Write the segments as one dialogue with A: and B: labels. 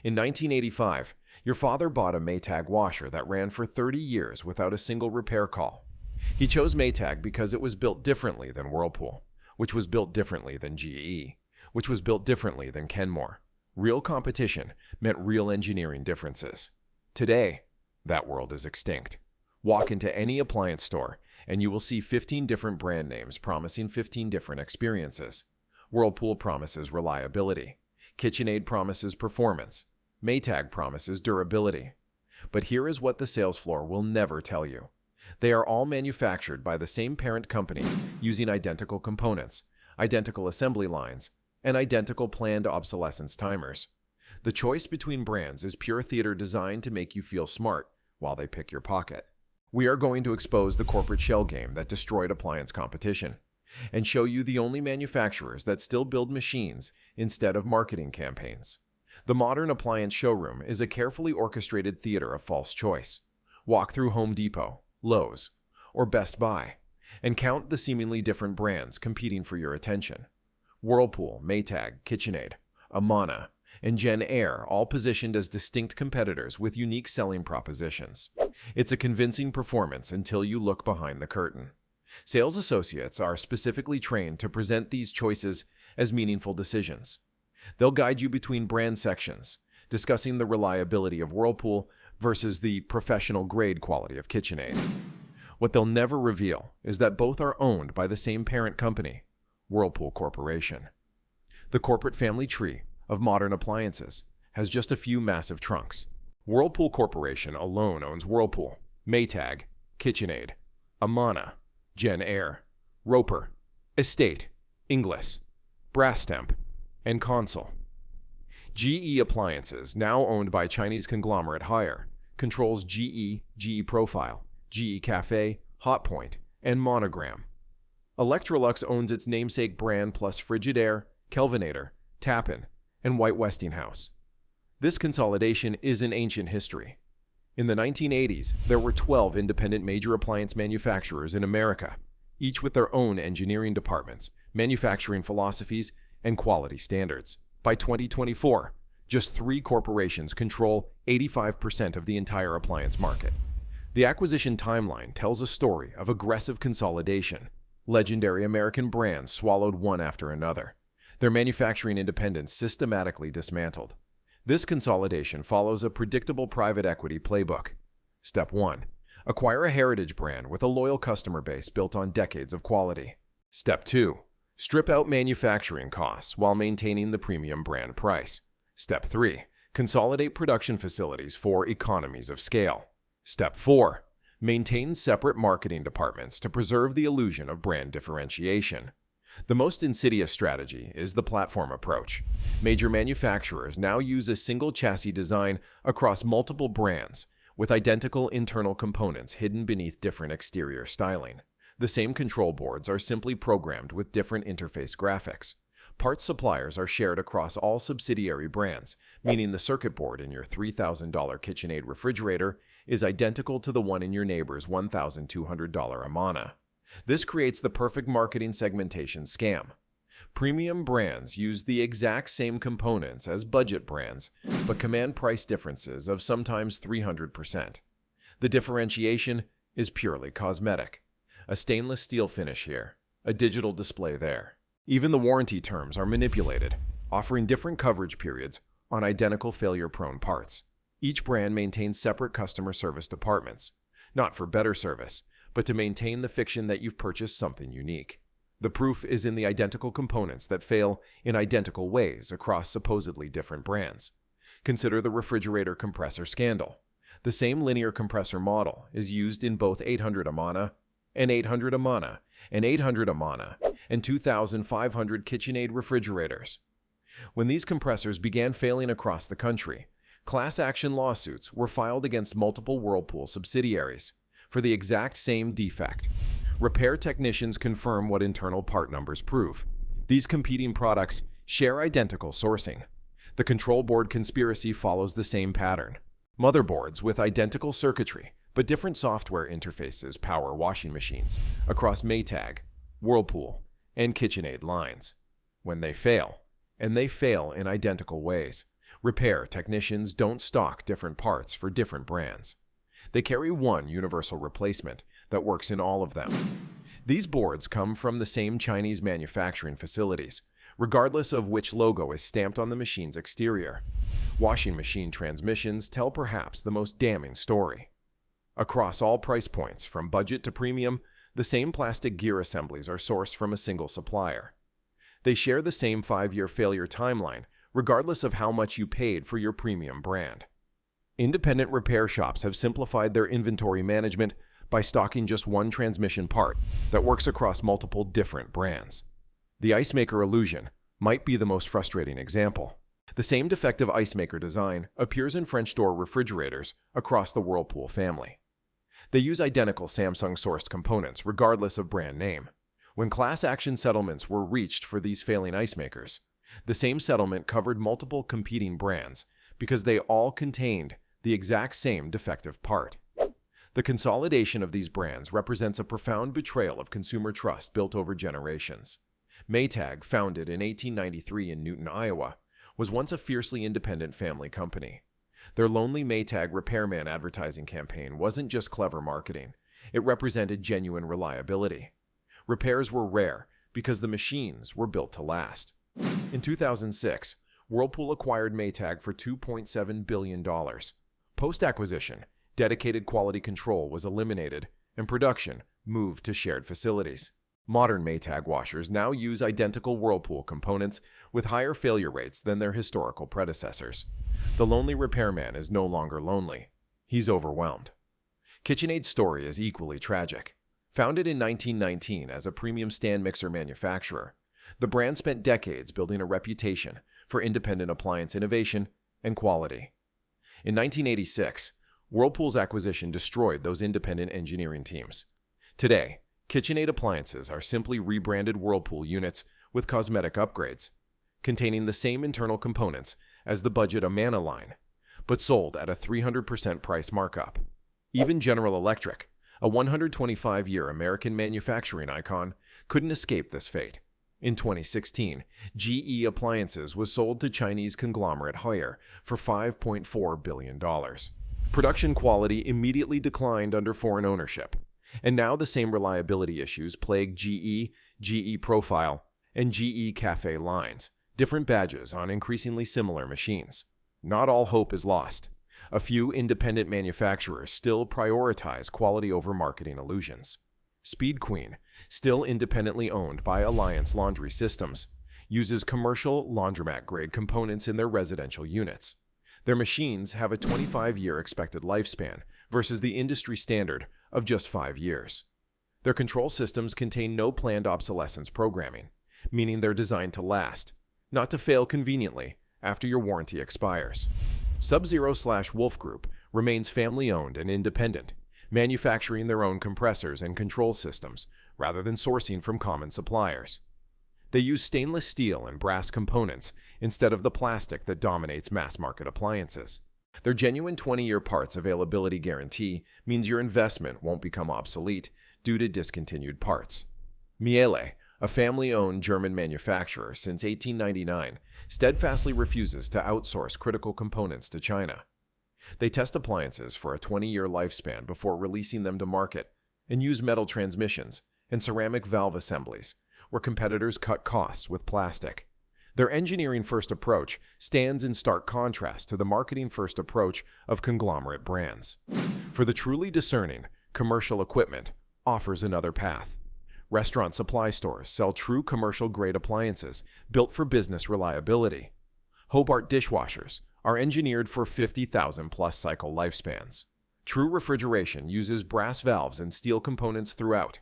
A: In 1985, your father bought a Maytag washer that ran for 30 years without a single repair call. He chose Maytag because it was built differently than Whirlpool, which was built differently than GE, which was built differently than Kenmore. Real competition meant real engineering differences. Today, that world is extinct. Walk into any appliance store and you will see 15 different brand names promising 15 different experiences. Whirlpool promises reliability. KitchenAid promises performance. Maytag promises durability. But here is what the sales floor will never tell you. They are all manufactured by the same parent company using identical components, identical assembly lines, and identical planned obsolescence timers. The choice between brands is pure theater designed to make you feel smart while they pick your pocket. We are going to expose the corporate shell game that destroyed appliance competition and show you the only manufacturers that still build machines instead of marketing campaigns. The modern appliance showroom is a carefully orchestrated theater of false choice. Walk through Home Depot, Lowe's, or Best Buy and count the seemingly different brands competing for your attention. Whirlpool, Maytag, KitchenAid, Amana, and JennAir all positioned as distinct competitors with unique selling propositions. It's a convincing performance until you look behind the curtain. Sales associates are specifically trained to present these choices as meaningful decisions. They'll guide you between brand sections, discussing the reliability of Whirlpool versus the professional-grade quality of KitchenAid. What they'll never reveal is that both are owned by the same parent company, Whirlpool Corporation. The corporate family tree of modern appliances has just a few massive trunks. Whirlpool Corporation alone owns Whirlpool, Maytag, KitchenAid, Amana, JennAir, Roper, Estate, Inglis, Brastemp, and Console. GE Appliances, now owned by Chinese conglomerate Haier, controls GE Profile, GE Cafe, Hotpoint, and Monogram. Electrolux owns its namesake brand plus Frigidaire, Kelvinator, Tappan, and White Westinghouse. This consolidation is an ancient history. In the 1980s, there were 12 independent major appliance manufacturers in America, each with their own engineering departments, manufacturing philosophies, and quality standards. By 2024, just 3 corporations control 85% of the entire appliance market. The acquisition timeline tells a story of aggressive consolidation. Legendary American brands swallowed one after another, their manufacturing independence systematically dismantled. This consolidation follows a predictable private equity playbook. Step 1. Acquire a heritage brand with a loyal customer base built on decades of quality. Step 2. Strip out manufacturing costs while maintaining the premium brand price. Step 3. Consolidate production facilities for economies of scale. Step 4. Maintain separate marketing departments to preserve the illusion of brand differentiation. The most insidious strategy is the platform approach. Major manufacturers now use a single chassis design across multiple brands, with identical internal components hidden beneath different exterior styling. The same control boards are simply programmed with different interface graphics. Parts suppliers are shared across all subsidiary brands, meaning the circuit board in your $3,000 KitchenAid refrigerator is identical to the one in your neighbor's $1,200 Amana. This creates the perfect marketing segmentation scam. Premium brands use the exact same components as budget brands, but command price differences of sometimes 300%. The differentiation is purely cosmetic. A stainless steel finish here, a digital display there. Even the warranty terms are manipulated, offering different coverage periods on identical failure-prone parts. Each brand maintains separate customer service departments, not for better service, but to maintain the fiction that you've purchased something unique. The proof is in the identical components that fail in identical ways across supposedly different brands. Consider the refrigerator compressor scandal. The same linear compressor model is used in both 800 Amana and 800 Amana and 800 Amana and 2,500 KitchenAid refrigerators. When these compressors began failing across the country, class action lawsuits were filed against multiple Whirlpool subsidiaries for the exact same defect. Repair technicians confirm what internal part numbers prove. These competing products share identical sourcing. The control board conspiracy follows the same pattern. Motherboards with identical circuitry but different software interfaces power washing machines across Maytag, Whirlpool, and KitchenAid lines. When they fail, and they fail in identical ways, Repair technicians don't stock different parts for different brands. They carry one universal replacement that works in all of them. These boards come from the same Chinese manufacturing facilities, regardless of which logo is stamped on the machine's exterior. Washing machine transmissions tell perhaps the most damning story. Across all price points, from budget to premium, the same plastic gear assemblies are sourced from a single supplier. They share the same 5-year failure timeline, regardless of how much you paid for your premium brand. Independent repair shops have simplified their inventory management by stocking just one transmission part that works across multiple different brands. The ice maker illusion might be the most frustrating example. The same defective ice maker design appears in French door refrigerators across the Whirlpool family. They use identical Samsung-sourced components regardless of brand name. When class action settlements were reached for these failing ice makers, the same settlement covered multiple competing brands because they all contained the exact same defective part. The consolidation of these brands represents a profound betrayal of consumer trust built over generations. Maytag, founded in 1893 in Newton, Iowa, was once a fiercely independent family company. Their Lonely Maytag Repairman advertising campaign wasn't just clever marketing, it represented genuine reliability. Repairs were rare because the machines were built to last. In 2006, Whirlpool acquired Maytag for $2.7 billion. Post-acquisition, dedicated quality control was eliminated, and production moved to shared facilities. Modern Maytag washers now use identical Whirlpool components with higher failure rates than their historical predecessors. The lonely repairman is no longer lonely. He's overwhelmed. KitchenAid's story is equally tragic. Founded in 1919 as a premium stand mixer manufacturer, the brand spent decades building a reputation for independent appliance innovation and quality. In 1986, Whirlpool's acquisition destroyed those independent engineering teams. Today, KitchenAid appliances are simply rebranded Whirlpool units with cosmetic upgrades, containing the same internal components as the budget Amana line, but sold at a 300% price markup. Even General Electric, a 125-year American manufacturing icon, couldn't escape this fate. In 2016, GE Appliances was sold to Chinese conglomerate Haier for $5.4 billion. Production quality immediately declined under foreign ownership, and now the same reliability issues plague GE Profile, and GE Cafe lines, different badges on increasingly similar machines. Not all hope is lost. A few independent manufacturers still prioritize quality over marketing illusions. Speed Queen, still independently owned by Appliance Laundry Systems, uses commercial laundromat-grade components in their residential units. Their machines have a 25-year expected lifespan versus the industry standard of just 5 years. Their control systems contain no planned obsolescence programming, meaning they're designed to last, not to fail conveniently after your warranty expires. Sub-Zero/Wolf Group remains family-owned and independent, manufacturing their own compressors and control systems rather than sourcing from common suppliers. They use stainless steel and brass components instead of the plastic that dominates mass-market appliances. Their genuine 20-year parts availability guarantee means your investment won't become obsolete due to discontinued parts. Miele, a family-owned German manufacturer since 1899, steadfastly refuses to outsource critical components to China. They test appliances for a 20-year lifespan before releasing them to market and use metal transmissions and ceramic valve assemblies where competitors cut costs with plastic. Their engineering-first approach stands in stark contrast to the marketing-first approach of conglomerate brands. For the truly discerning, commercial equipment offers another path. Restaurant supply stores sell true commercial-grade appliances built for business reliability. Hobart dishwashers are engineered for 50,000-plus cycle lifespans. True refrigeration uses brass valves and steel components throughout.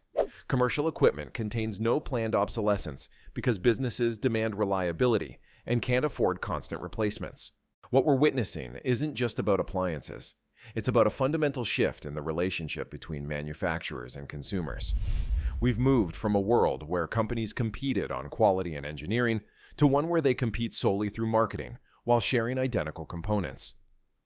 A: Commercial equipment contains no planned obsolescence because businesses demand reliability and can't afford constant replacements. What we're witnessing isn't just about appliances. It's about a fundamental shift in the relationship between manufacturers and consumers. We've moved from a world where companies competed on quality and engineering to one where they compete solely through marketing while sharing identical components.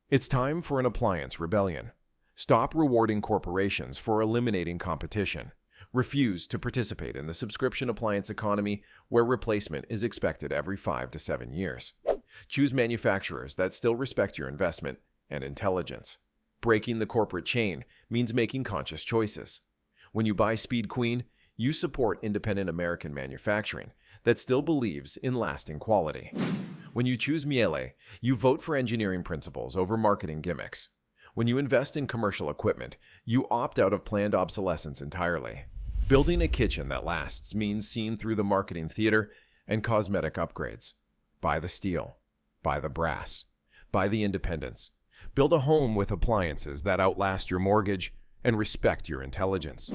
A: It's time for an appliance rebellion. Stop rewarding corporations for eliminating competition. Refuse to participate in the subscription appliance economy where replacement is expected every 5 to 7 years. Choose manufacturers that still respect your investment and intelligence. Breaking the corporate chain means making conscious choices. When you buy Speed Queen, you support independent American manufacturing that still believes in lasting quality. When you choose Miele, you vote for engineering principles over marketing gimmicks. When you invest in commercial equipment, you opt out of planned obsolescence entirely. Building a kitchen that lasts means seeing through the marketing theater and cosmetic upgrades. Buy the steel. Buy the brass. Buy the independence. Build a home with appliances that outlast your mortgage and respect your intelligence.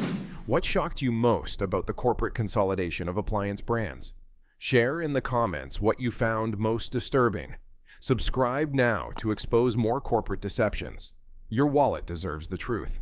A: What shocked you most about the corporate consolidation of appliance brands? Share in the comments what you found most disturbing. Subscribe now to expose more corporate deceptions. Your wallet deserves the truth.